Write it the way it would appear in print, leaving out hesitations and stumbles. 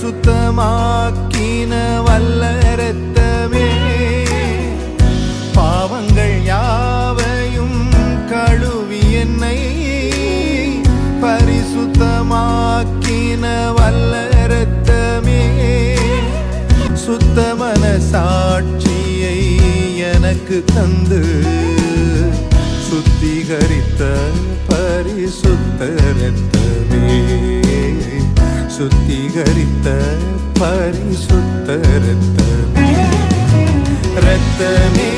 பரிசுத்தமாக்கின வல்ல இரத்தமே, பாவங்கள் யாவையும் கழுவி என்னை பரிசுத்தமாக்கின வல்ல இரத்தமே, சுத்த மனசாட்சியை எனக்கு தந்து சுத்திகரித்த பரிசுத்த இரத்தமே, சுத்திகரித்த பரிசுத்த இரத்தமே, இரத்தமே